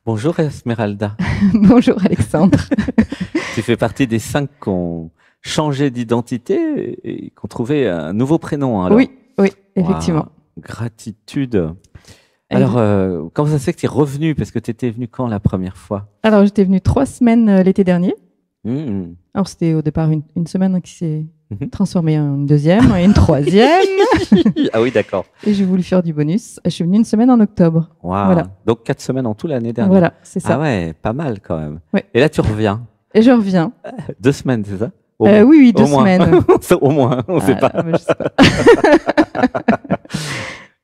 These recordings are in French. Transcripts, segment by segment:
Bonjour Esmeralda. Bonjour Alexandre. Tu fais partie des 5 qui ont changé d'identité et qui ont trouvé un nouveau prénom. Alors. Oui, oui, effectivement. Wow, gratitude. Alors, comment ça se fait que tu es revenu? Parce que tu étais venu quand la première fois? Alors, j'étais venue 3 semaines l'été dernier. Mmh. Alors, c'était au départ une semaine qui s'est transformée en une deuxième et une troisième. Ah oui, d'accord. Et j'ai voulu faire du bonus. Je suis venue une semaine en octobre. Wow. Voilà. Donc 4 semaines en tout l'année dernière. Voilà, c'est ça. Ah ouais, pas mal quand même. Ouais. Et là, tu reviens. Et je reviens. 2 semaines, c'est ça? Oui, 2 au moins. semaines. Au moins, on ne sait pas. Je sais pas.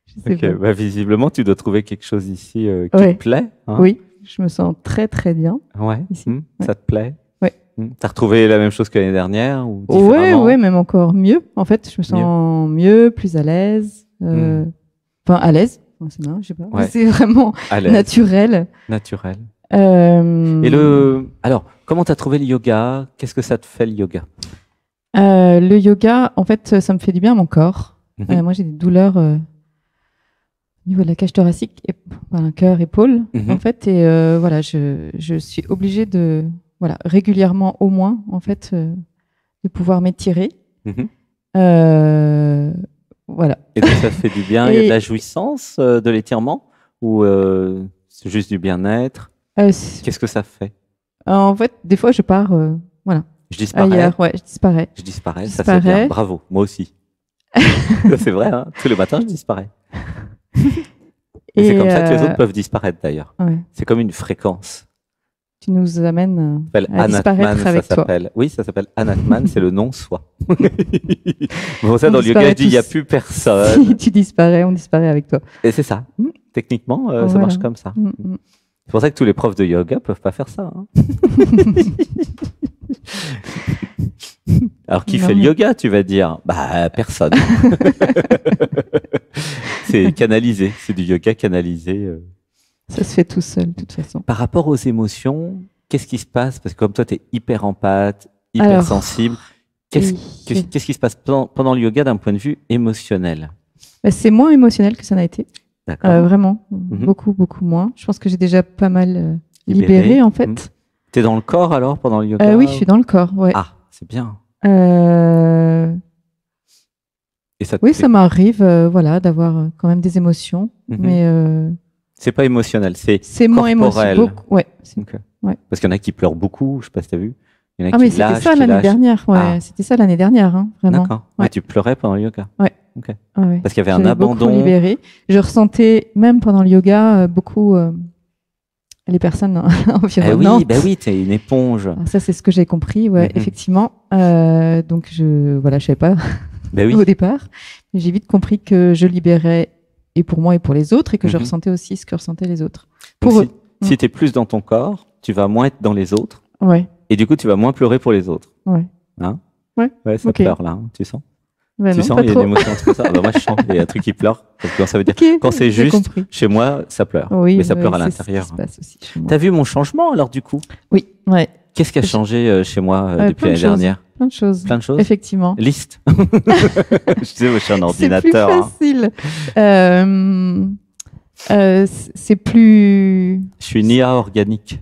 Je sais Okay. pas. Bah, visiblement, tu dois trouver quelque chose ici qui Ouais. te plaît. Hein? Oui, je me sens très très bien. Ouais. Ici. Ouais. Ça te plaît? Ouais. T'as retrouvé la même chose que l'année dernière ou Oui, différemment? ouais, même encore mieux. En fait, je me sens mieux, plus à l'aise. Enfin, à l'aise. C'est marrant, je sais pas. Ouais. C'est vraiment À l'aise. naturel. Naturel. Et Alors, comment t'as trouvé le yoga? Qu'est-ce que ça te fait le yoga? Le yoga, en fait, ça me fait du bien à mon corps. Mhm. Moi, j'ai des douleurs au niveau de la cage thoracique, cœur, épaule, Mhm. en fait. Et voilà, je suis obligée de, voilà, régulièrement au moins, en fait, de pouvoir m'étirer. Mhm. Voilà. Et donc, ça te fait du bien? Il y a Et- de la jouissance de l'étirement? Ou c'est juste du bien-être? Qu'est-ce que ça fait? En fait, des fois, je pars, voilà, Je disparais. ailleurs. Ouais, je disparais. Je disparais. Ça, Disparais. c'est bien. Bravo. Moi aussi. Ça, c'est vrai, hein. Tous les matins, je disparais. Et c'est comme ça que les autres peuvent disparaître, d'ailleurs. Ouais. C'est comme une fréquence. Tu nous amènes Ça s'appelle à disparaître Anatman, avec ça toi. s'appelle. Oui, ça s'appelle Anatman, c'est le non-soi. Bon, ça, On dans le yoga, disparaît il dit, il n'y a tous. plus personne. Si tu disparais, on disparaît avec toi. Et c'est ça. Techniquement, ça Voilà. marche comme ça. C'est pour ça que tous les profs de yoga peuvent pas faire ça. Hein. Alors, qui Non, fait le mais- yoga, tu vas dire? Bah, personne. C'est canalisé. C'est du yoga canalisé. Ça se fait tout seul, de toute façon. Par rapport aux émotions, qu'est-ce qui se passe? Parce que comme toi, tu es hyper empathe, hyper Alors, sensible. Oui. Qu'est-ce qui se passe pendant le yoga d'un point de vue émotionnel? Bah, c'est moins émotionnel que ça n'a été. D'accord. Vraiment. Beaucoup, beaucoup moins. Je pense que j'ai déjà pas mal libéré, en fait. T'es dans le corps alors pendant le yoga? Oui, je suis dans le corps. Ouais. Ah, c'est bien. Et ça te Oui, fait- ça m'arrive voilà, d'avoir quand même des émotions. Mhm. Mais C'est pas émotionnel, c'est moins corporel. émotionnel. Ouais. Ok. Ouais. Parce qu'il y en a qui pleurent beaucoup, je sais pas si t'as vu. Il y en a Ah, qui mais c'était lâchent, ça qui l'année lâchent. dernière. Ouais. Ah. C'était ça l'année dernière, hein, vraiment. D'accord. Ouais. Mais tu pleurais pendant le yoga. Ouais. Ok. Ouais. Parce qu'il y avait un J'avais beaucoup abandon. libéré. Je ressentais, même pendant le yoga, beaucoup les personnes Eh environnantes. oui, oui, t'es une éponge. Alors ça, c'est ce que j'ai compris, ouais, Mhm. effectivement. Donc, je savais pas Ben oui. au départ. Mais j'ai vite compris que je libérais et pour moi et pour les autres et que je Mhm. ressentais aussi ce que ressentaient les autres. Donc, Pour eux. si tu es plus dans ton corps, tu vas moins être dans les autres. Ouais, Et du coup, tu vas moins pleurer pour les autres. ouais. Hein? Ouais, Ouais, ça ok. pleure là, hein, tu sens? Ben Tu non, sens, pas il y a trop. une émotion entre ça. Ah bah moi, je sens, il y a un truc qui pleure. Parce que ça veut dire, Ok, quand c'est j'ai juste, compris. chez moi, ça pleure. Oui, mais ça ouais, pleure à c'est l'intérieur. ce qui se passe aussi chez moi. T'as vu mon changement alors du coup? Oui, ouais, Qu'est-ce qui a changé chez moi depuis plein de l'année choses. dernière? plein de choses. Plein de choses? Effectivement. Liste. Je sais, moi, je suis un ordinateur. C'est plus hein. facile. C'est plus. Je suis une IA organique.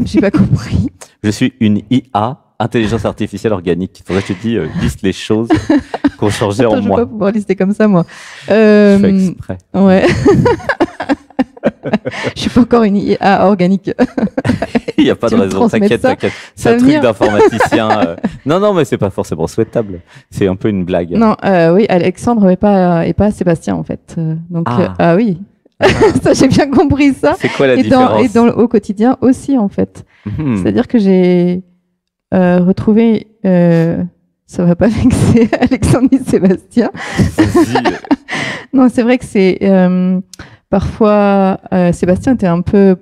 J'ai pas compris. Je suis une IA, intelligence artificielle organique. Il faudrait que je te dise, liste les choses qu'on changeait Attends, en je vais moi. pas pouvoir lister comme ça, moi. Je fais exprès. Ouais. Je suis pas encore une IA organique. Il n'y a pas Tu de me raison, transmets t'inquiète, ça, t'inquiète. C'est ça un va truc venir. d'informaticien. Non, mais c'est pas forcément souhaitable. C'est un peu une blague. Non, oui, Alexandre et pas Sébastien en fait. Donc Ah. oui, Ah. ça j'ai bien compris ça. C'est quoi la Et différence? au quotidien aussi en fait. Mhm. C'est-à-dire que j'ai retrouvé. Ça va pas vexer Alexandre et Sébastien. Vas-y. Non, c'est vrai que c'est parfois Sébastien était un peu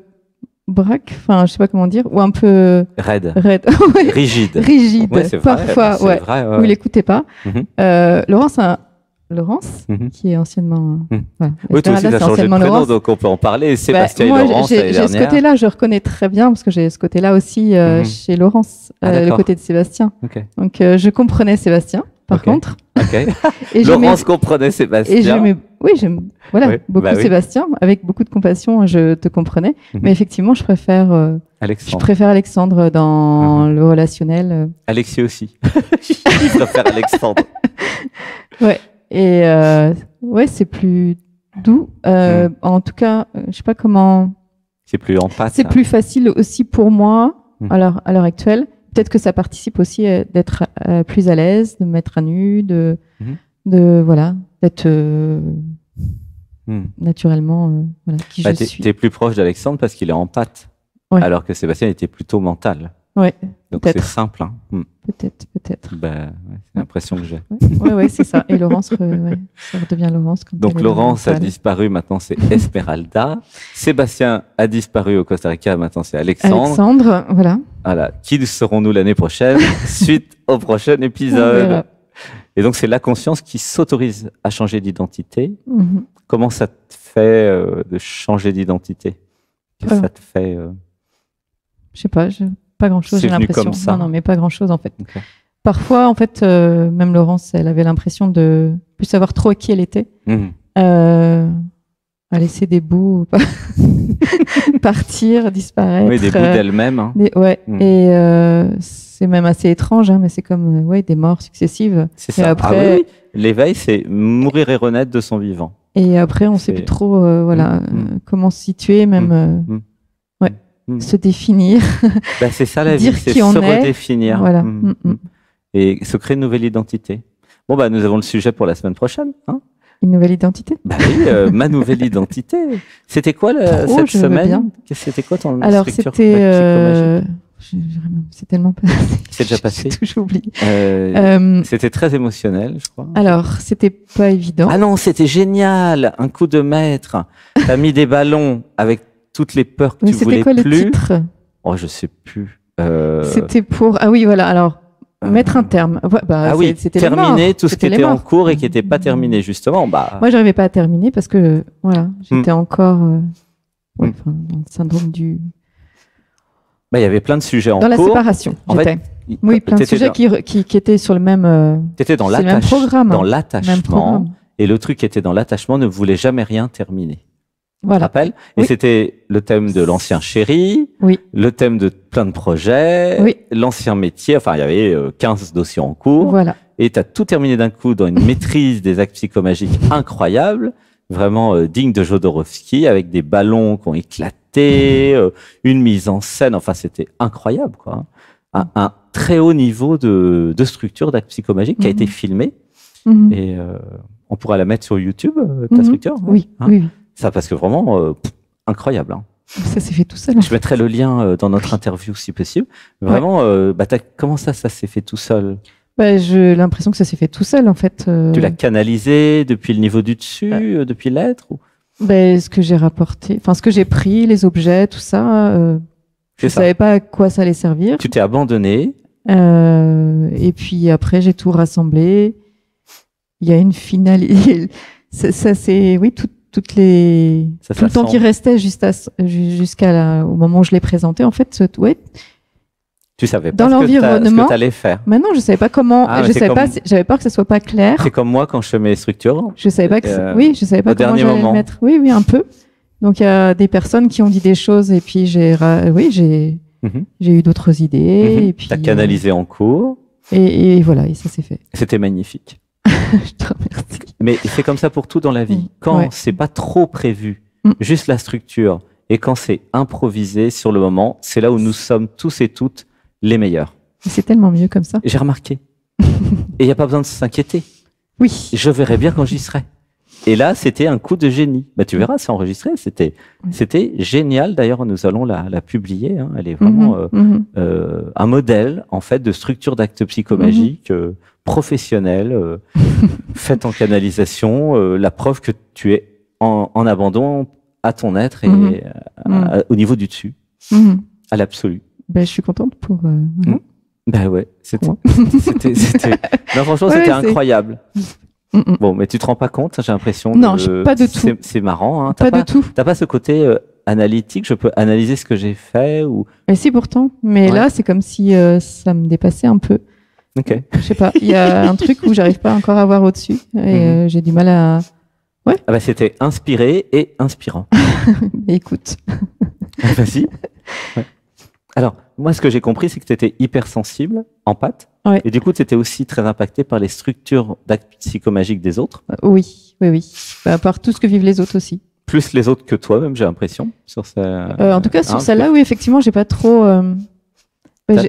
braque, enfin je sais pas comment dire, ou un peu Raide. raide, ouais, Rigide. rigide, Ouais, c'est vrai, parfois, c'est ouais, vrai, ouais. où il écoutait pas. Mhm. Laurence, Mhm. qui est anciennement. Voilà, Oui, toi aussi, Esmeralda, tu as c'est changé de anciennement prénom, Laurence. donc on peut en parler. Sébastien Moi, et Laurence, l'année j'ai ce dernière. côté-là, je reconnais très bien parce que j'ai ce côté-là aussi Mhm. chez Laurence, Ah, le d'accord. côté de Sébastien. Ok. Donc, je comprenais Sébastien par contre. Ok. Et Laurence comprenait Sébastien. Et j'aime beaucoup Sébastien, avec beaucoup de compassion, je te comprenais. Mais effectivement, je préfère Alexandre dans le relationnel. Alexis aussi. Il préfère Alexandre. Ouais. Et c'est plus doux. En tout cas, je sais pas comment. C'est plus en pâte. C'est plus facile aussi pour moi à l'heure actuelle. Peut-être que ça participe aussi d'être plus à l'aise, de me mettre à nu, d'être naturellement qui je suis. T'es plus proche d'Alexandre parce qu'il est en pâte, alors que Sébastien était plutôt mental. Ouais. Donc c'est simple. Hein. Peut-être. C'est l'impression que j'ai. Ouais, c'est ça. Et Laurence, ça redevient Laurence. Donc Laurence a disparu, maintenant c'est Esmeralda. Sébastien a disparu au Costa Rica, maintenant c'est Alexandre. Voilà. Qui serons-nous l'année prochaine? Suite au prochain épisode. Et donc c'est la conscience qui s'autorise à changer d'identité. Comment ça te fait de changer d'identité? Qu'est-ce que ça te fait Je sais pas. Pas grand-chose, j'ai l'impression. Comme ça. Non, mais pas grand-chose en fait. Okay. Parfois, en fait, même Laurence, elle avait l'impression de plus savoir trop qui elle était. À laisser des bouts partir, disparaître. Oui, des bouts d'elle-même. Hein. Et c'est même assez étrange, mais c'est comme des morts successives. C'est ça. Après, l'éveil, c'est mourir et renaître de son vivant. Et après, on ne sait plus trop comment se situer, même... se définir. C'est ça la vie, c'est se redéfinir. Voilà. Et se créer une nouvelle identité. Bon, nous avons le sujet pour la semaine prochaine. Hein, une nouvelle identité? Oui, ma nouvelle identité. C'était quoi cette semaine? C'était quoi ton structure? C'est tellement passé. C'est déjà passé? J'oublie. C'était très émotionnel, je crois. Alors, c'était pas évident. Ah non, c'était génial. Un coup de maître. T'as mis des ballons avec toutes les peurs que tu voulais plus. C'était quoi le titre? Oh, je sais plus. C'était pour... Ah oui, voilà. Alors, mettre un terme. C'était terminer tout ce qui était en cours et qui n'était pas terminé, justement. Moi, j'arrivais pas à terminer parce que, j'étais encore dans le syndrome du... Il y avait plein de sujets en cours. Dans la séparation, j'étais. Oui, plein de sujets qui étaient sur le même... T'étais dans l'attachement. Et le truc qui était dans l'attachement ne voulait jamais rien terminer. Voilà. Tu te rappelles? Et c'était le thème de l'ancien chéri, le thème de plein de projets, l'ancien métier. Enfin, il y avait 15 dossiers en cours. Voilà. Et tu as tout terminé d'un coup dans une maîtrise des actes psychomagiques incroyable, vraiment digne de Jodorowsky, avec des ballons qui ont éclaté, une mise en scène. Enfin, c'était incroyable, quoi. Un très haut niveau de structure d'actes psychomagiques qui a été filmé. Et on pourra la mettre sur YouTube, ta structure. Oui. Ça, parce que vraiment, incroyable. Hein. Ça s'est fait tout seul. Je mettrai le lien dans notre interview, si possible. Vraiment, comment ça s'est fait tout seul? J'ai l'impression que ça s'est fait tout seul, en fait. Tu l'as canalisé depuis le niveau du dessus, depuis l'être ce que j'ai rapporté, ce que j'ai pris, les objets, tout ça, je ne savais pas à quoi ça allait servir. Tu t'es abandonné. Et puis après, j'ai tout rassemblé. Il y a une finalité. Ça c'est, tout le temps qui restait jusqu'au moment où je l'ai présenté, en fait, tu savais pas dans l'environnement, ce que tu allais faire. Maintenant, je savais pas comment, j'avais peur que ça soit pas clair. C'est comme moi quand je fais mes structures. Je savais pas je savais pas comment j'allais le mettre. Oui, un peu. Donc, il y a des personnes qui ont dit des choses et puis j'ai eu d'autres idées. Et puis, t'as canalisé en cours. Et voilà, et ça s'est fait. C'était magnifique. Je te remercie. Mais c'est comme ça pour tout dans la vie. Quand c'est pas trop prévu, juste la structure, et quand c'est improvisé sur le moment, c'est là où nous sommes tous et toutes les meilleurs. C'est tellement mieux comme ça. J'ai remarqué. Et il n'y a pas besoin de s'inquiéter. Oui. Je verrai bien quand j'y serai. Et là, c'était un coup de génie. Tu verras, c'est enregistré. C'était génial. D'ailleurs, nous allons la publier. Hein. Elle est vraiment un modèle, en fait, de structure d'actes psychomagiques professionnelle, faite en canalisation. La preuve que tu es en abandon à ton être et au niveau du dessus, à l'absolu. Je suis contente pour... c'était... Non, franchement, c'était incroyable. Bon, mais tu te rends pas compte, j'ai l'impression. Non, pas de tout. C'est marrant. Hein. Pas de tout. T'as pas ce côté analytique, je peux analyser ce que j'ai fait ou... Mais si, pourtant. Mais là, c'est comme si ça me dépassait un peu. Ok. Je sais pas. Il y a un truc où j'arrive pas encore à voir au-dessus et j'ai du mal à. Ouais. Ah bah c'était inspiré et inspirant. Écoute. Vas-y. Ouais. Alors, moi, ce que j'ai compris, c'est que tu étais hypersensible, empathe. Ouais. Et du coup, tu étais aussi très impacté par les structures d'actes psychomagiques des autres. Oui. Bah, par tout ce que vivent les autres aussi. Plus les autres que toi, même, j'ai l'impression. En tout cas, sur celle-là, oui, effectivement, j'ai pas trop.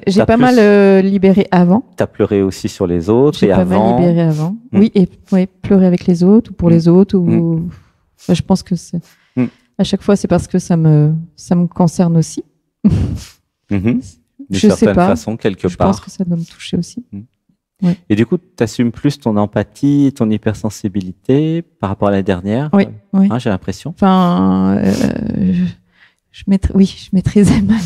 J'ai pas mal libéré avant. Tu as pleuré aussi sur les autres et avant. J'ai pas mal libéré avant. Oui, et pleurer avec les autres ou pour les autres. Ou... je pense que c'est. À chaque fois, c'est parce que ça me concerne aussi. Je sais pas. Façon, quelque part. Je pense que ça doit me toucher aussi. Ouais. Et du coup, tu assumes plus ton empathie et ton hypersensibilité par rapport à l'année dernière. Oui. Hein, j'ai l'impression. Enfin, je maîtrisais mal.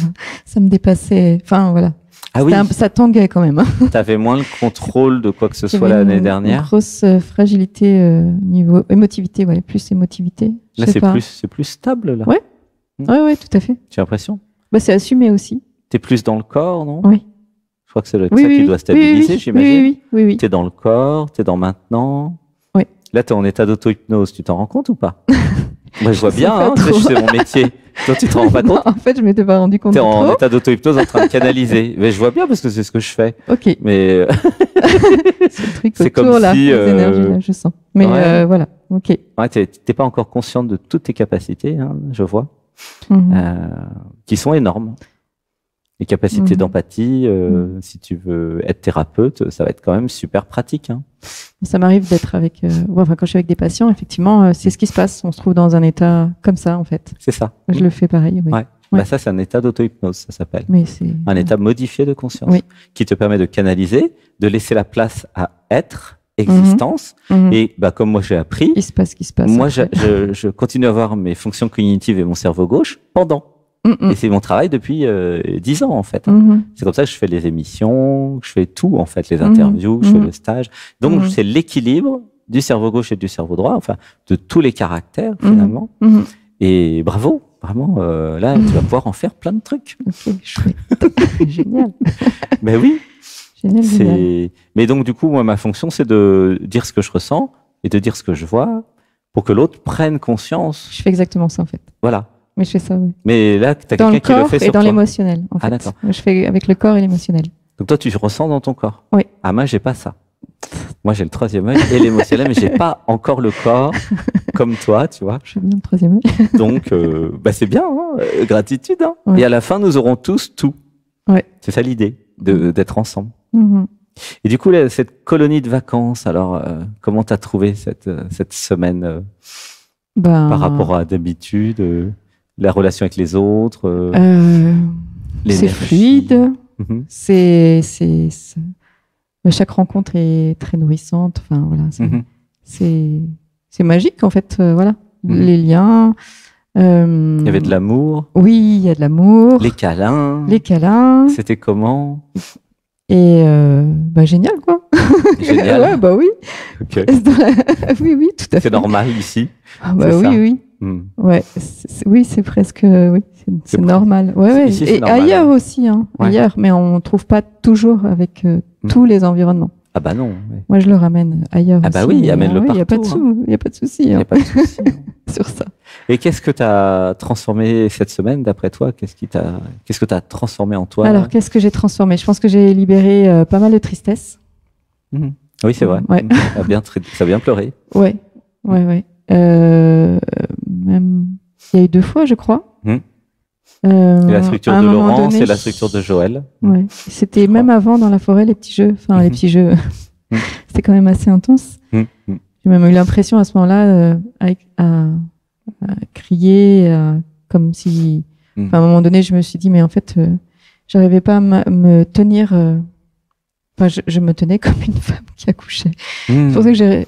Ça me dépassait. Enfin, voilà. Ah oui. Ça tanguait quand même. Tu avais moins le contrôle de quoi que ce soit l'année dernière. Une grosse fragilité niveau émotivité, plus émotivité. Là, c'est plus stable là. Ouais, tout à fait. J'ai l'impression. Bah, c'est assumé aussi. T'es plus dans le corps, non? Oui. Je crois que c'est ça qui doit stabiliser, j'imagine. Oui. T'es dans le corps, t'es dans maintenant. Oui. Là, t'es en état d'auto-hypnose. Tu t'en rends compte ou pas? Moi, je vois bien, hein, c'est mon métier. Toi, tu te rends pas compte? En fait, je m'étais pas rendu compte. T'es en état d'auto-hypnose en train de canaliser. Mais je vois bien parce que c'est ce que je fais. Ok. Mais c'est le truc autour, comme là, si, les énergies, là, je sens. Mais voilà, ok. Ouais, t'es pas encore consciente de toutes tes capacités, hein, je vois, qui sont énormes. Les capacités d'empathie, si tu veux être thérapeute, ça va être quand même super pratique. Hein. Ça m'arrive d'être avec... quand je suis avec des patients, effectivement, c'est ce qui se passe. On se trouve dans un état comme ça, en fait. C'est ça. Je le fais pareil, oui. Ouais. Bah ça, c'est un état d'auto-hypnose, ça s'appelle. Mais c'est... Un état modifié de conscience qui te permet de canaliser, de laisser la place à être, existence. Et comme moi, j'ai appris... Il se passe ce qui se passe. Moi, je continue à avoir mes fonctions cognitives et mon cerveau gauche pendant. Et c'est mon travail depuis 10 ans, en fait. C'est comme ça que je fais les émissions, que je fais tout, en fait, les interviews, que je fais le stage. Donc, c'est l'équilibre du cerveau gauche et du cerveau droit, enfin, de tous les caractères, finalement. Et bravo, vraiment, là, tu vas pouvoir en faire plein de trucs. Ok, chouette. Génial. Ben oui. Génial. Mais donc, du coup, moi, ma fonction, c'est de dire ce que je ressens et de dire ce que je vois pour que l'autre prenne conscience. Je fais exactement ça, en fait. Voilà. Mais je fais ça, oui. Mais là, tu as quelqu'un qui le fait sur toi. Dans le corps et dans l'émotionnel, en fait. D'accord. Je fais avec le corps et l'émotionnel. Donc toi, tu ressens dans ton corps? Oui. Ah, moi, j'ai pas ça. Moi, j'ai le troisième œil et l'émotionnel, mais j'ai pas encore le corps comme toi, tu vois. J'ai bien le troisième œil. Donc, c'est bien, hein, gratitude. Hein. Ouais. Et à la fin, nous aurons tous tout. Ouais. C'est ça l'idée, d'être ensemble. Et du coup, là, cette colonie de vacances, alors, comment t'as trouvé cette semaine par rapport à d'habitude la relation avec les autres, c'est fluide. Chaque rencontre est très nourrissante. Enfin voilà, c'est magique en fait. Voilà, les liens. Il y avait de l'amour. Oui, il y a de l'amour. Les câlins. C'était comment? Et génial quoi. Génial. Ouais, bah oui. Okay. Oui, tout à fait. C'est normal ici. Ah bah oui. Ouais, oui, c'est presque, c'est normal. Ouais. Ici, et normal, ailleurs aussi, hein. Ouais. Ailleurs, mais on trouve pas toujours avec tous les environnements. Ah bah non. Ouais. Moi, je le ramène ailleurs. Ah bah oui, amène-le partout. Il y a pas de souci. Il y a pas de souci sur ça. Et qu'est-ce que tu as transformé cette semaine, d'après toi? Qu'est-ce que tu as transformé en toi? Alors, qu'est-ce que j'ai transformé? Je pense que j'ai libéré pas mal de tristesse. Oui, c'est vrai. Ouais. Ça a bien pleuré. Ouais. Même, il y a eu 2 fois, je crois. Et la structure de Laurence et la structure de Joël. Ouais. C'était même avant dans la forêt, les petits jeux. Enfin, les petits jeux. C'était quand même assez intense. J'ai même eu l'impression à ce moment-là à crier, comme si. À un moment donné, je me suis dit, mais en fait, j'arrivais pas à me tenir. Je me tenais comme une femme qui accouchait. C'est pour ça que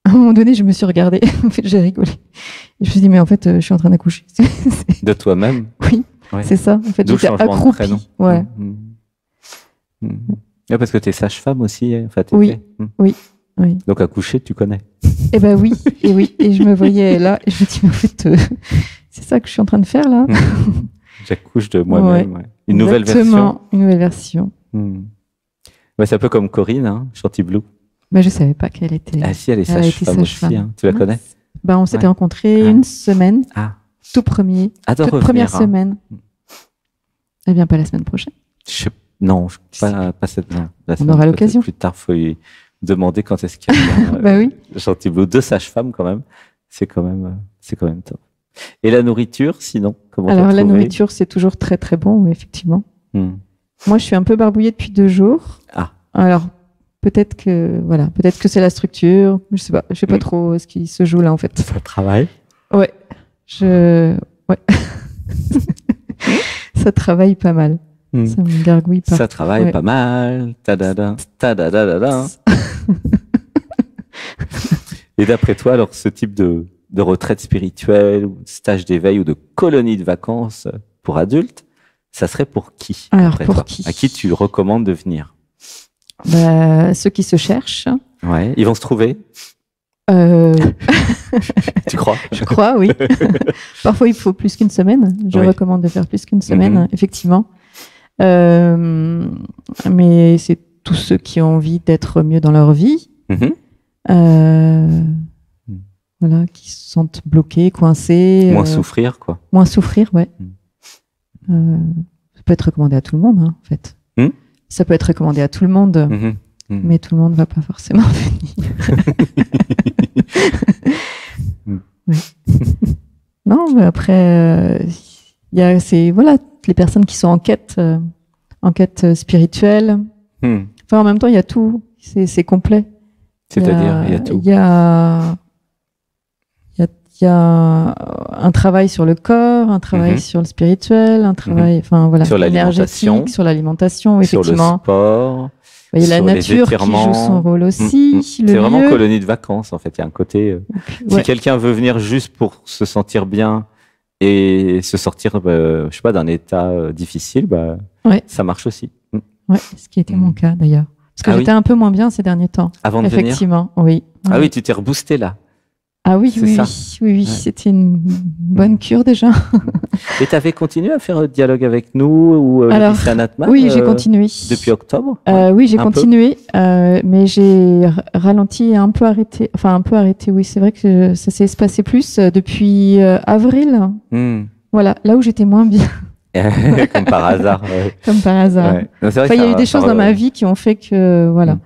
à un moment donné, je me suis regardée. En fait, j'ai rigolé. Et je me suis dit, mais en fait, je suis en train d'accoucher. De toi-même? Oui, c'est ça. En fait, j'étais accroupie. Ouais. Ouais, parce que tu es sage-femme aussi. En fait, oui. Donc, accoucher, tu connais? Eh ben oui. Et je me voyais là. Et je me dis, mais en fait, c'est ça que je suis en train de faire là. J'accouche de moi-même. Ouais. Une nouvelle version. Une nouvelle version. Ouais, c'est un peu comme Corinne, hein, Chanty-Blue. Mais je savais pas qu'elle était. Ah si, elle est sage-femme aussi. Hein. Tu la connais? Ben, on s'était rencontrés une semaine. Toute première semaine. Elle vient pas la semaine prochaine? Non, pas cette. Non, on aura l'occasion. Plus tard, faut lui demander quand est-ce qu'elle vient. Bah oui. Chanty-Blue, 2 sages-femmes quand même. C'est quand même top. Et la nourriture, sinon, comment Alors la nourriture, c'est toujours très très bon, effectivement. Moi, je suis un peu barbouillée depuis 2 jours. Alors peut-être que c'est la structure. Je sais pas trop ce qui se joue là en fait. Ça travaille. Ouais. Ça travaille pas mal. Ça me gargouille pas. Ça travaille pas mal. Ta-da-da. Et d'après toi, alors, ce type de retraite spirituelle, ou de stage d'éveil ou de colonie de vacances pour adultes, ça serait pour qui? Alors, pour qui? À qui tu recommandes de venir? Ceux qui se cherchent. Ouais. Ils vont se trouver? Tu crois? Je crois, oui. Parfois, il faut plus qu'une semaine. Je recommande de faire plus qu'une semaine, effectivement. Mais c'est tous ceux qui ont envie d'être mieux dans leur vie. Voilà, qui se sentent bloqués, coincés. Moins souffrir, quoi. Moins souffrir, ouais. Ça peut être recommandé à tout le monde, hein, en fait. Ça peut être recommandé à tout le monde. Mais tout le monde ne va pas forcément venir. Non, mais après, il y a les personnes qui sont en quête spirituelle. Enfin, en même temps, il y a tout. C'est complet. C'est-à-dire, il y a tout. Il y a un travail sur le corps, un travail sur le spirituel, un travail, sur l'alimentation, effectivement. Sur le sport. Il y a la nature qui joue son rôle aussi. C'est vraiment colonie de vacances, en fait. Il y a un côté. Si quelqu'un veut venir juste pour se sentir bien et se sortir, je sais pas, d'un état difficile, ça marche aussi. Ouais, ce qui était mon cas d'ailleurs. Parce que j'étais un peu moins bien ces derniers temps. Avant de effectivement, venir. Ah oui, tu t'es reboosté là. Ah oui, oui, c'était une bonne cure déjà. Et tu avais continué à faire dialogue avec nous ou le Anatman? Oui, j'ai continué. Depuis octobre? Oui, j'ai continué, mais j'ai ralenti, un peu arrêté, oui, c'est vrai que ça s'est espacé plus depuis avril. Voilà, là où j'étais moins bien. Comme par hasard. Comme par hasard. Il y a eu des choses dans ma vie qui ont fait que, voilà.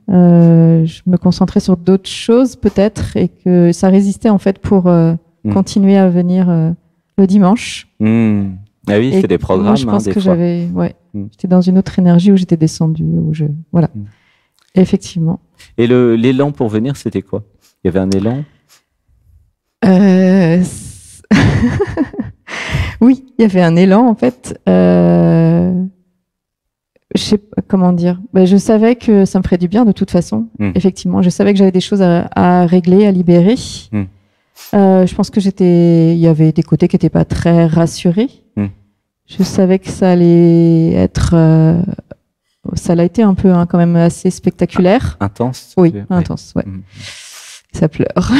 Je me concentrais sur d'autres choses peut-être et que ça résistait en fait pour continuer à venir le dimanche. Ah oui, c'est des programmes. Moi, je pense que j'étais dans une autre énergie où j'étais descendue, voilà. Effectivement. Et l'élan pour venir, c'était quoi? Il y avait un élan? Oui, il y avait un élan en fait. Je sais pas comment dire. Je savais que ça me ferait du bien de toute façon. Effectivement, je savais que j'avais des choses à régler, à libérer. Je pense que il y avait des côtés qui n'étaient pas très rassurés. Je savais que ça allait être, ça l'a été un peu quand même assez spectaculaire. Intense. Oui, intense. Ouais. Ça pleure.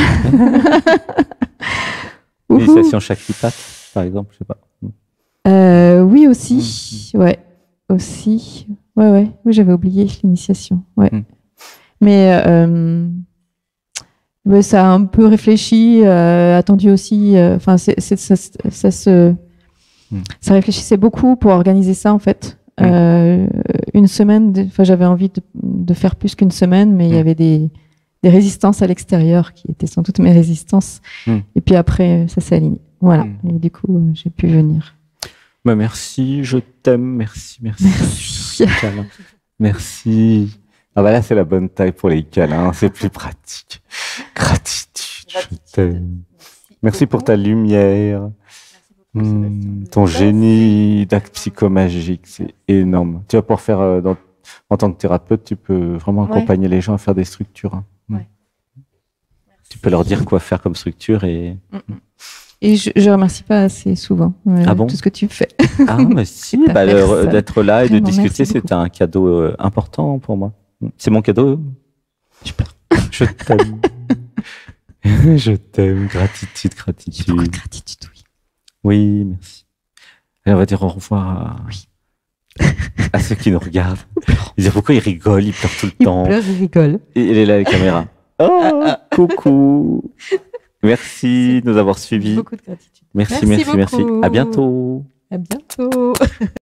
L'initiation Shaktipat, par exemple, je sais pas. Oui aussi. Ouais. Aussi, oui, j'avais oublié l'initiation. Mais ça a un peu réfléchi, attendu aussi. Enfin, ça réfléchissait beaucoup pour organiser ça en fait. Une semaine, j'avais envie de faire plus qu'une semaine, mais il y avait des résistances à l'extérieur qui étaient sans doute mes résistances. Et puis après, ça s'est aligné. Voilà. Et du coup, j'ai pu venir. Merci, je t'aime, merci. Merci. Ah là, c'est la bonne taille pour les câlins, c'est plus pratique. Gratitude, je t'aime. Merci pour ta lumière, ton génie d'acte psychomagique, c'est énorme. Tu vas pouvoir faire, en tant que thérapeute, tu peux vraiment accompagner les gens à faire des structures. Tu peux leur dire quoi faire comme structure et... Et je remercie pas assez souvent tout ce que tu fais. Ah, mais si, d'être là et de discuter, c'est un cadeau important pour moi. C'est mon cadeau. Je t'aime. Je t'aime. Gratitude. Beaucoup de gratitude, oui. Oui, merci. Allez, on va dire au revoir À ceux qui nous regardent. Ils disent pourquoi il rigole, il pleure tout le temps. Il pleure, il rigole. Et il est là, la caméra. Oh, coucou. Merci de nous avoir suivis. Beaucoup de gratitude. Merci. À bientôt. À bientôt.